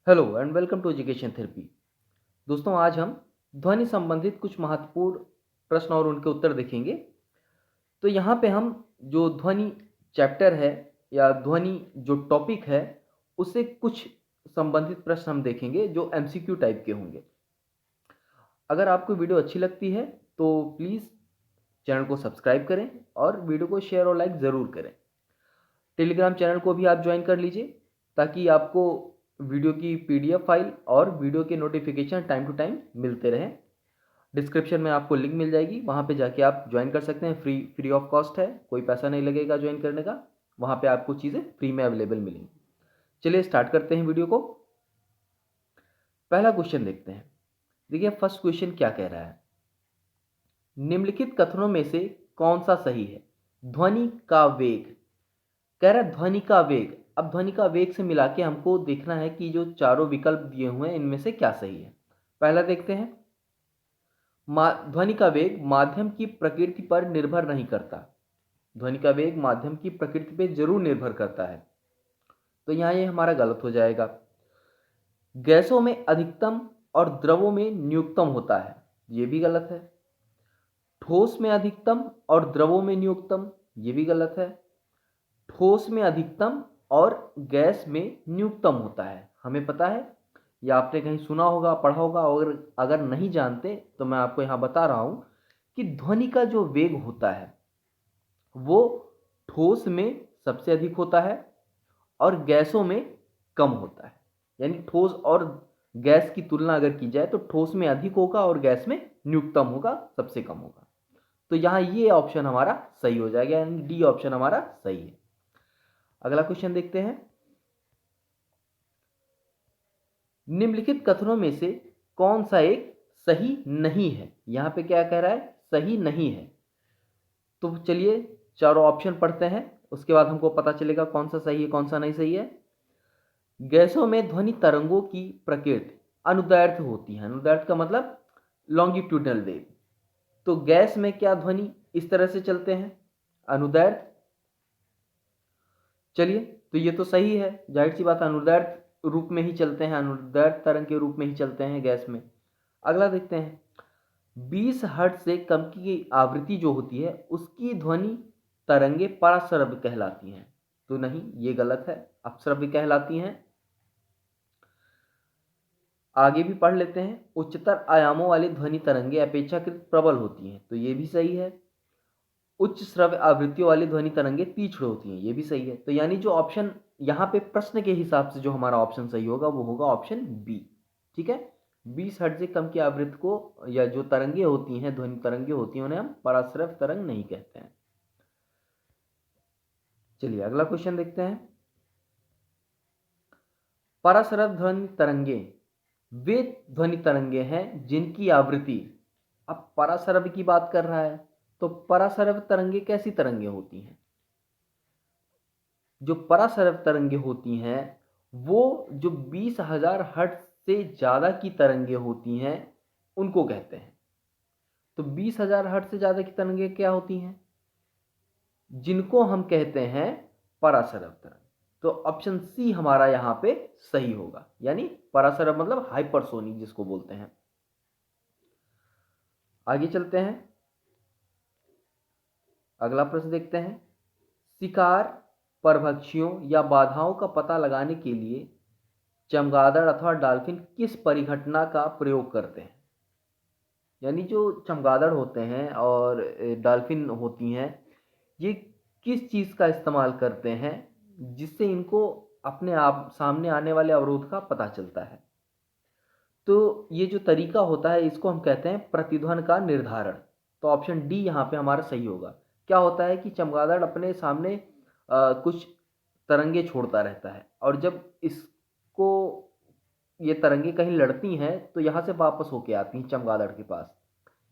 Hello and welcome to education therapy. दोस्तों, आज हम ध्वनि संबंधित कुछ महत्वपूर्ण प्रश्न और उनके उत्तर देखेंगे। तो यहाँ पे हम जो ध्वनि चैप्टर है या ध्वनि जो टॉपिक है उससे कुछ संबंधित प्रश्न हम देखेंगे जो एमसीक्यू टाइप के होंगे। अगर आपको वीडियो अच्छी लगती है तो प्लीज़ चैनल को सब्सक्राइब करें और वीडियो को शेयर और लाइक ज़रूर करें। टेलीग्राम चैनल को भी आप ज्वाइन कर लीजिए ताकि आपको वीडियो की पीडीएफ फाइल और वीडियो के नोटिफिकेशन टाइम टू टाइम मिलते रहें। डिस्क्रिप्शन में आपको लिंक मिल जाएगी, वहाँ पे जाके आप ज्वाइन कर सकते हैं। फ्री ऑफ कॉस्ट है, कोई पैसा नहीं लगेगा ज्वाइन करने का। वहाँ पे आपको चीज़ें फ्री में अवेलेबल मिलेंगी। चलिए स्टार्ट करते हैं वीडियो को। पहला क्वेश्चन देखते हैं। देखिए फर्स्ट क्वेश्चन क्या कह रहा है। निम्नलिखित कथनों में से कौन सा सही है? ध्वनि का वेग, कह रहा है ध्वनि का वेग। अब ध्वनि का वेग से मिला के हमको देखना है कि जो चारों विकल्प दिए हुए हैं इनमें से क्या सही है। पहला देखते हैं, ध्वनि का वेग माध्यम की प्रकृति पर निर्भर नहीं करता। ध्वनि का वेग माध्यम की प्रकृति पर जरूर निर्भर करता है, तो यहाँ ये हमारा गलत हो जाएगा। गैसों में अधिकतम और द्रवों में न्यूनतम होता है, ये भी गलत है। ठोस में अधिकतम और द्रवों में न्यूनतम, ये भी गलत है। ठोस में अधिकतम और गैस में न्यूनतम होता है, हमें पता है, या आपने कहीं सुना होगा, पढ़ा होगा। और अगर नहीं जानते तो मैं आपको यहाँ बता रहा हूँ कि ध्वनि का जो वेग होता है वो ठोस में सबसे अधिक होता है और गैसों में कम होता है। यानी ठोस और गैस की तुलना अगर की जाए तो ठोस में अधिक होगा और गैस में न्यूनतम होगा, सबसे कम होगा। तो यहाँ ये ऑप्शन हमारा सही हो जाएगा, यानी डी ऑप्शन हमारा सही है। अगला क्वेश्चन देखते हैं। निम्नलिखित कथनों में से कौन सा एक सही नहीं है? यहां पे क्या कह रहा है? सही नहीं है। तो चलिए चारों ऑप्शन पढ़ते हैं, उसके बाद हमको पता चलेगा कौन सा सही है कौन सा नहीं सही है। गैसों में ध्वनि तरंगों की प्रकृति अनुदैर्ध्य होती है। अनुदैर्ध्य का मतलब लॉन्गिट्यूडनल वेव। तो गैस में क्या ध्वनि इस तरह से चलते हैं? अनुदैर्ध्य। चलिए, तो ये तो सही है, जाहिर सी बात है, अनुदैर्ध्य रूप में ही चलते हैं, अनुदैर्ध्य तरंग के रूप में ही चलते हैं गैस में। अगला देखते हैं। 20 हर्ट्ज से कम की आवृत्ति जो होती है उसकी ध्वनि तरंगे पराश्रव्य कहलाती हैं। तो नहीं, ये गलत है, अपश्रव्य कहलाती हैं। आगे भी पढ़ लेते हैं। उच्चतर आयामों वाली ध्वनि तरंगे अपेक्षाकृत प्रबल होती हैं, तो ये भी सही है। उच्च श्रव्य आवृत्तियों वाली ध्वनि तरंगे तीक्ष्ण होती हैं, ये भी सही है। तो यानी जो ऑप्शन यहाँ पे प्रश्न के हिसाब से जो हमारा ऑप्शन सही होगा वो होगा ऑप्शन बी। ठीक है, 20 हर्ट्ज से कम की आवृत्ति को या जो तरंगे होती हैं, ध्वनि तरंगे होती हैं, उन्हें हम पराश्रव्य तरंग नहीं कहते हैं। चलिए अगला क्वेश्चन देखते हैं। पराश्रव्य ध्वनि तरंगे वे ध्वनि तरंगे हैं जिनकी आवृत्ति, अब पराश्रव्य की बात कर रहा है, तो पराश्रव्य तरंगे कैसी तरंगे होती हैं? जो पराश्रव्य तरंगे होती हैं वो जो 20,000 हर्ट्ज से ज़्यादा की तरंगे होती हैं उनको कहते हैं। तो 20,000 हर्ट्ज से ज़्यादा की तरंगे क्या होती हैं? जिनको हम कहते हैं पराश्रव्य तरंग। तो ऑप्शन सी हमारा यहाँ पे सही होगा, यानी पराश्रव्य मतलब हाइपरसोनिक जिसको बोलते हैं। आगे चलते हैं, अगला प्रश्न देखते हैं। शिकार परभक्षियों या बाधाओं का पता लगाने के लिए चमगादड़ अथवा डॉल्फिन किस परिघटना का प्रयोग करते हैं? यानी जो चमगादड़ होते हैं और डॉल्फिन होती हैं, ये किस चीज़ का इस्तेमाल करते हैं जिससे इनको अपने आप सामने आने वाले अवरोध का पता चलता है? तो ये जो तरीका होता है इसको हम कहते हैं प्रतिध्वनि का निर्धारण। तो ऑप्शन डी यहाँ पे हमारा सही होगा। क्या होता है कि चमगादड़ अपने सामने कुछ तरंगे छोड़ता रहता है और जब इसको ये तरंगे कहीं लड़ती हैं तो यहाँ से वापस होके आती हैं चमगादड़ के पास,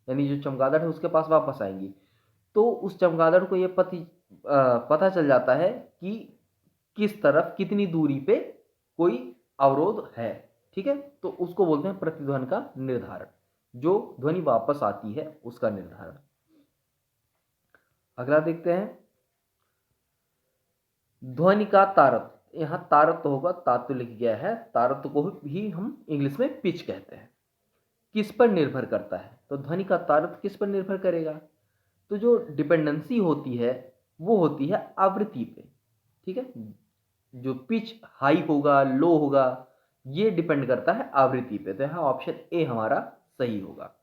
यानी जो चमगादड़ है उसके पास वापस आएंगी। तो उस चमगादड़ को ये पता चल जाता है कि किस तरफ कितनी दूरी पे कोई अवरोध है। ठीक है, तो उसको बोलते हैं प्रतिध्वनि का निर्धारण, जो ध्वनि वापस आती है उसका निर्धारण। अगला देखते हैं। ध्वनि का तारतम्य, यहाँ तारत्व होगा, तात्व लिख गया है, तारत्व को भी हम इंग्लिश में पिच कहते हैं। किस पर निर्भर करता है, तो ध्वनि का तारत्व किस पर निर्भर करेगा, तो जो डिपेंडेंसी होती है वो होती है आवृत्ति पे। ठीक है, जो पिच हाई होगा लो होगा ये डिपेंड करता है आवृत्ति पे। तो यहाँ ऑप्शन ए हमारा सही होगा।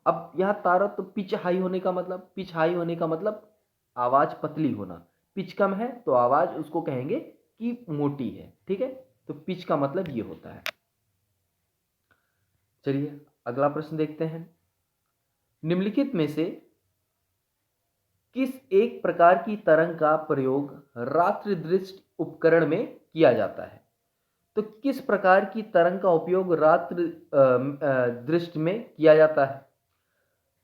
अब यहाँ तारत्व पिच हाई होने का मतलब, पिच हाई होने का मतलब आवाज पतली होना, पिच कम है तो आवाज उसको कहेंगे कि मोटी है। ठीक है, तो पिच का मतलब ये होता है। चलिए अगला प्रश्न देखते हैं। निम्नलिखित में से किस एक प्रकार की तरंग का प्रयोग रात्रि दृष्टि उपकरण में किया जाता है, तो किस प्रकार की तरंग का उपयोग रात्रि दृष्टि में किया जाता है,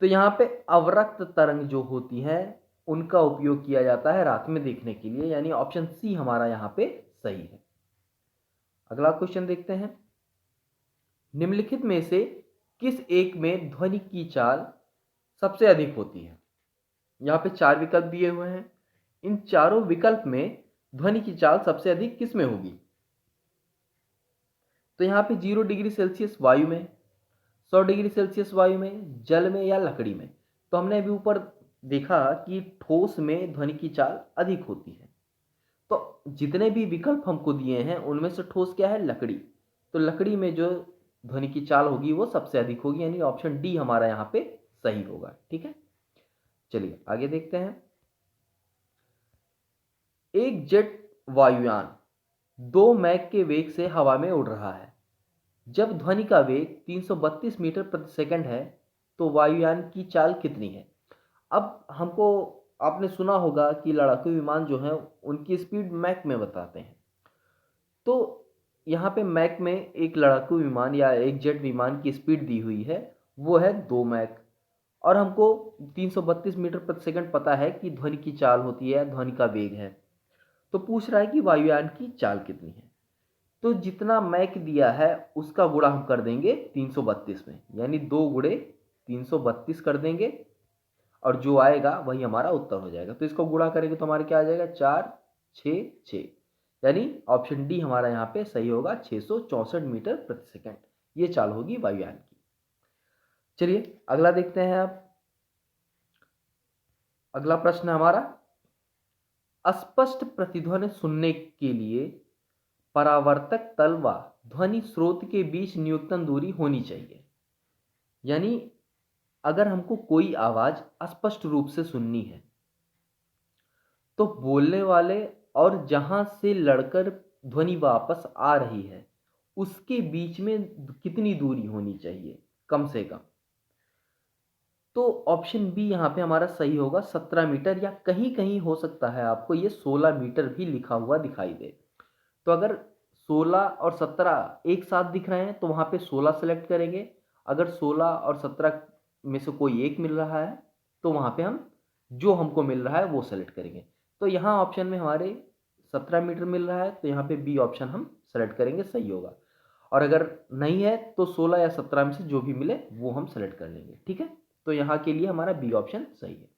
तो यहाँ पे अवरक्त तरंग जो होती है उनका उपयोग किया जाता है रात में देखने के लिए, यानी ऑप्शन सी हमारा यहाँ पे सही है। अगला क्वेश्चन देखते हैं। निम्नलिखित में से किस एक में ध्वनि की चाल सबसे अधिक होती है, यहाँ पे 4 विकल्प दिए हुए हैं, इन चारों विकल्प में ध्वनि की चाल सबसे अधिक किस में होगी, तो यहाँ पे 0 डिग्री सेल्सियस वायु में, 100 डिग्री सेल्सियस वायु में, जल में या लकड़ी में। तो हमने अभी ऊपर देखा कि ठोस में ध्वनि की चाल अधिक होती है, तो जितने भी विकल्प हमको दिए हैं उनमें से ठोस क्या है, लकड़ी, तो लकड़ी में जो ध्वनि की चाल होगी वो सबसे अधिक होगी, यानी ऑप्शन डी हमारा यहाँ पे सही होगा। ठीक है, चलिए आगे देखते हैं। एक जेट वायुयान 2 मैक के वेग से हवा में उड़ रहा है। जब ध्वनि का वेग 332 मीटर प्रति सेकंड है तो वायुयान की चाल कितनी है। अब हमको, आपने सुना होगा कि लड़ाकू विमान जो है उनकी स्पीड मैक में बताते हैं, तो यहाँ पे मैक में एक लड़ाकू विमान या एक जेट विमान की स्पीड दी हुई है वो है 2 मैक, और हमको 332 मीटर प्रति सेकंड पता है कि ध्वनि की चाल होती है, ध्वनि का वेग है। तो पूछ रहा है कि वायुयान की चाल कितनी है, तो जितना मैक दिया है उसका गुणा हम कर देंगे 332 में, यानी 2 गुणे 332 कर देंगे और जो आएगा वही हमारा उत्तर हो जाएगा। तो इसको गुणा करेंगे तो हमारे क्या आ जाएगा, 4 6 6, यानी ऑप्शन डी हमारा यहाँ पे सही होगा, 664 मीटर प्रति सेकंड ये चाल होगी वायुयान की। चलिए अगला देखते हैं। आप अगला प्रश्न हमारा, अस्पष्ट प्रतिध्वनि सुनने के लिए परावर्तक तल व ध्वनि स्रोत के बीच न्यूनतम दूरी होनी चाहिए, यानी अगर हमको कोई आवाज स्पष्ट रूप से सुननी है तो बोलने वाले और जहां से लड़कर ध्वनि वापस आ रही है उसके बीच में कितनी दूरी होनी चाहिए, कम से कम। तो ऑप्शन बी यहाँ पे हमारा सही होगा, 17 मीटर, या कहीं कहीं हो सकता है आपको ये 16 मीटर भी लिखा हुआ दिखाई दे। तो अगर 16 और 17 एक साथ दिख रहे हैं तो वहाँ पे 16 सेलेक्ट करेंगे, अगर 16 और 17 में से कोई एक मिल रहा है तो वहाँ पे हम जो हमको मिल रहा है वो सेलेक्ट करेंगे। तो यहाँ ऑप्शन में हमारे 17 मीटर मिल रहा है तो यहाँ पे बी ऑप्शन हम सेलेक्ट करेंगे, सही होगा। और अगर नहीं है तो 16 या 17 में से जो भी मिले वो हम सेलेक्ट कर लेंगे। ठीक है, तो यहाँ के लिए हमारा बी ऑप्शन सही है।